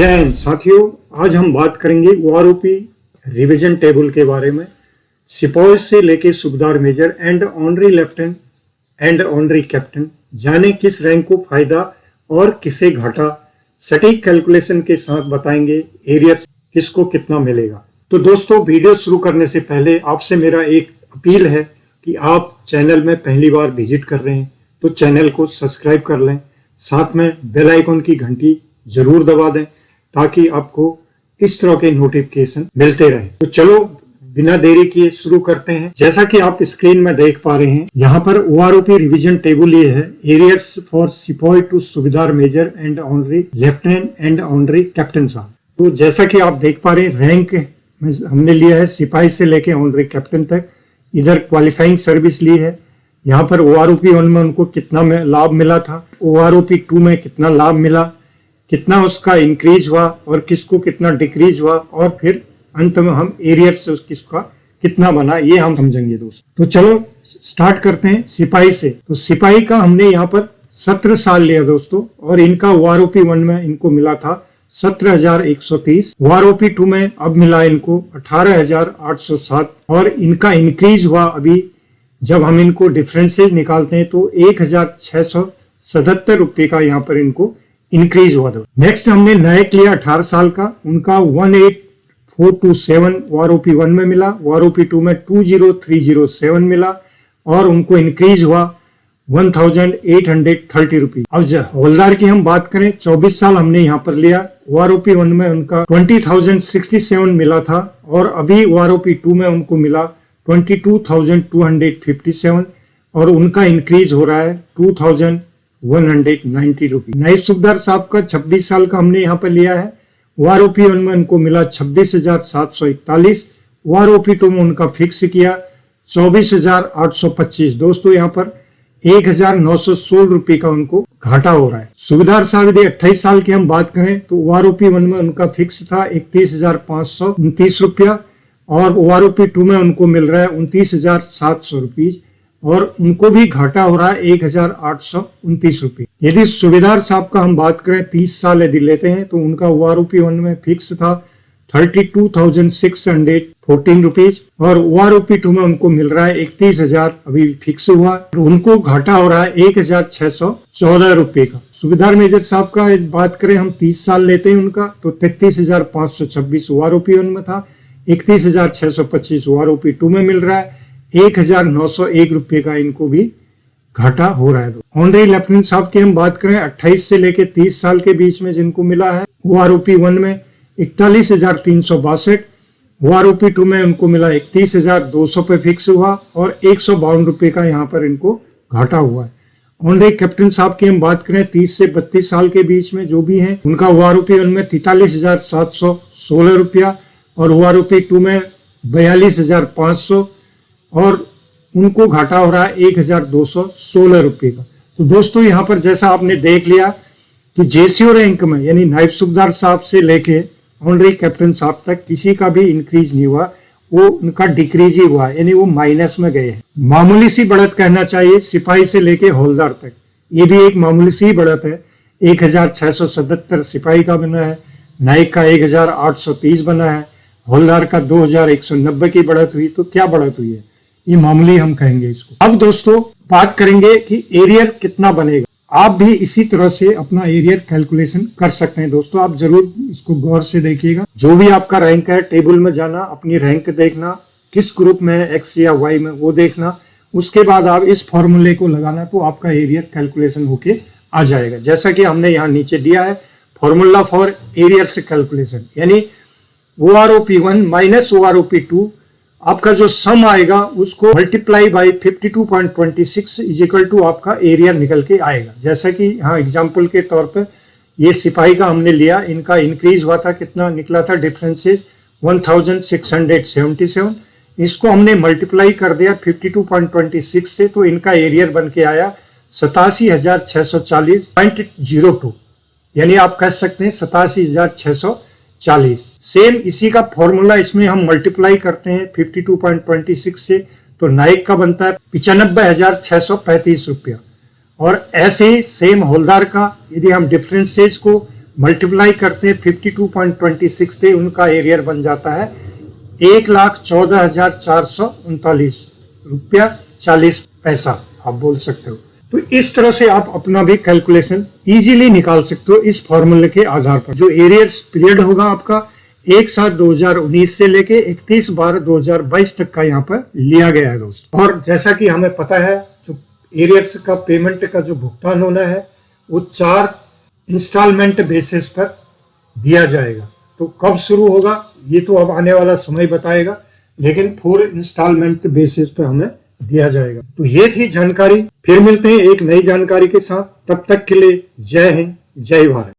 जय हिंद साथियों, आज हम बात करेंगे ओआरओपी रिवीजन टेबल के बारे में। सिपाही से लेके subedar major and honorary lieutenant and honorary captain, जाने किस रैंक को फायदा और किसे घाटा, सटीक कैलकुलेशन के साथ बताएंगे एरियर किसको कितना मिलेगा। तो दोस्तों, वीडियो शुरू करने से पहले आपसे मेरा एक अपील है कि आप चैनल में पहली बार विजिट कर रहे हैं तो चैनल को सब्सक्राइब कर लें, साथ में बेल आइकन की घंटी जरूर दबा दें ताकि आपको इस तरह के नोटिफिकेशन मिलते रहे। तो चलो बिना देरी किए शुरू करते हैं। जैसा कि आप स्क्रीन में देख पा रहे हैं, यहाँ पर ओआरओपी रिवीजन टेबल ये है, एरियर्स फॉर सिपाही to subedar major and honorary lieutenant and honorary captain साहब। तो जैसा कि आप देख पा रहे हैं, रैंक में हमने लिया है सिपाही से लेके ऑनरी कैप्टन तक। इधर क्वालिफाइंग सर्विस ली है। यहाँ पर ओआरओपी 1 में उनको कितना लाभ मिला था, ओआरओपी 2 में कितना लाभ मिला, कितना उसका इंक्रीज हुआ और किसको कितना डिक्रीज हुआ, और फिर अंत में हम एरियर से किसका कितना बना ये हम समझेंगे दोस्तों। तो चलो स्टार्ट करते हैं सिपाही से। तो सिपाही का हमने यहाँ पर 17 साल लिया दोस्तों, और इनका ओआरओपी 1 में इनको मिला था 17,130, ओआरओपी 2 में अब मिला इनको 18,807, और इनका इंक्रीज हुआ अभी जब हम इनको डिफरेंसेज निकालते हैं तो 1,677 रुपए का यहाँ पर इनको इंक्रीज हुआ था। नेक्स्ट हमने नायक लिया 18 साल का, उनका 18,427 ओआरओपी 1 में मिला, ओआरओपी 2 में 20,307 मिला, और उनको इंक्रीज हुआ 1,830 रुपीज। अब हवलदार की हम बात करें, 24 साल हमने यहाँ पर लिया, ओआरओपी 1 में उनका 20,067 मिला था, और अभी ओआरओपी 2 में उनको मिला 22,257, और उनका इंक्रीज हो रहा है 2,190 रुपीज। नायब सूबेदार साहब का 26 साल का हमने यहाँ पर लिया है, ओआरओपी 1 में उनको मिला 26,741, ओआरओपी 2 में उनका फिक्स किया 24,825। दोस्तों यहाँ पर 1,916 रुपए का उनको घाटा हो रहा है। सूबेदार साहब यदि 28 साल की हम बात करें तो ओआरओपी 1 में उनका फिक्स था 31,529 रुपया, और ओआरओपी 2 में उनको मिल रहा है 29,700 रुपीज, और उनको भी घाटा हो रहा है 1,829 रुपये। यदि सूबेदार साहब का हम बात करें 30 साल यदि लेते हैं तो उनका ओआरओपी 1 में फिक्स था 32,614 रुपीज, और ओआरओपी 2 में उनको मिल रहा है 31,000 अभी फिक्स हुआ, और उनको घाटा हो रहा है 1,614 रुपये का। सूबेदार मेजर साहब का बात करें हम 30 साल लेते हैं उनका तो 33,526 ओआरओपी 1 में था, 31,625 ओआरओपी 2 में मिल रहा है, 1,901 रुपये का इनको भी घाटा हो रहा है। ऑनरी लेफ्टिनेंट साहब की हम बात करें 28 से लेके 30 साल के बीच में जिनको मिला है, ओआरओपी 1 में 41,362, ओआरओपी 2 में उनको मिला 31,200 पे फिक्स हुआ, और 152 रुपये का यहाँ पर इनको घाटा हुआ है। ऑनरी कैप्टन साहब की हम बात करें 30 से 32 साल के बीच में जो भी हैं, उनका ओआरओपी 1 में 43,716 रुपया, और ओआरओपी 2 में 42,500, और उनको घाटा हो रहा है 1,216 रुपये का। तो दोस्तों यहाँ पर जैसा आपने देख लिया कि जेसीओ रैंक में यानी नायब सूबेदार साहब से लेके ऑनरी कैप्टन साहब तक किसी का भी इंक्रीज नहीं हुआ, वो उनका डिक्रीज ही हुआ, यानी वो माइनस में गए हैं। मामूली सी बढ़त कहना चाहिए सिपाही से लेके हवलदार तक, ये भी एक मामूली सी बढ़त है। 1,677 सिपाही का बना है, नायक का 1,830 बना है, हवलदार का 2,190 की बढ़त हुई। तो क्या बढ़त हुई है, ये मामूली हम कहेंगे इसको। अब दोस्तों बात करेंगे कि एरियर कितना बनेगा। आप भी इसी तरह से अपना एरियर कैलकुलेशन कर सकते हैं। दोस्तों आप जरूर इसको गौर से देखिएगा। जो भी आपका रैंक है, टेबल में जाना, अपनी रैंक देखना, किस ग्रुप में है, एक्स या वाई में, वो देखना। उसके बाद आप इस फॉर्मूले को लगाना तो आपका एरियर कैलकुलेशन होके आ जाएगा। जैसा कि हमने यहाँ नीचे दिया है, फॉर्मूला फॉर एरियर कैलकुलेशन, यानी ओआरओपी 1 माइनस ओआरओपी 2, आपका जो सम आएगा उसको multiply by 52.26 is equal to आपका एरिया निकल के आएगा। जैसा कि यहाँ एग्जांपल के तौर पर ये सिपाही का हमने लिया, इनका इंक्रीज हुआ था, कितना निकला था डिफरेंसेज 1,677, इसको हमने मल्टीप्लाई कर दिया 52.26 से, तो इनका एरियर बन के आया 87,640.02, यानी आप कह सकते हैं 87,640। सेम इसी का फॉर्मूला इसमें हम मल्टीप्लाई करते हैं 52.26 से, तो नायक का बनता है 95,635 रुपया। और ऐसे ही सेम हवलदार का यदि हम डिफरेंसेस को मल्टीप्लाई करते हैं 52.26 से उनका एरियर बन जाता है 1,14,439 रुपया 40 पैसा आप बोल सकते हो। तो इस तरह से आप अपना भी कैलकुलेशन इजीली निकाल सकते हो इस फॉर्मूले के आधार पर। जो एरियर्स पीरियड होगा आपका 1/7/2019 से लेके 31/12/2022 तक का यहाँ पर लिया गया है दोस्तों। और जैसा कि हमें पता है जो एरियर्स का पेमेंट का जो भुगतान होना है वो 4 इंस्टॉलमेंट बेसिस पर दिया जाएगा। तो कब शुरू होगा ये तो अब आने वाला समय बताएगा, लेकिन 4 इंस्टॉलमेंट बेसिस पर हमें दिया जाएगा। तो ये थी जानकारी। फिर मिलते हैं एक नई जानकारी के साथ, तब तक के लिए जय हिंद जय भारत।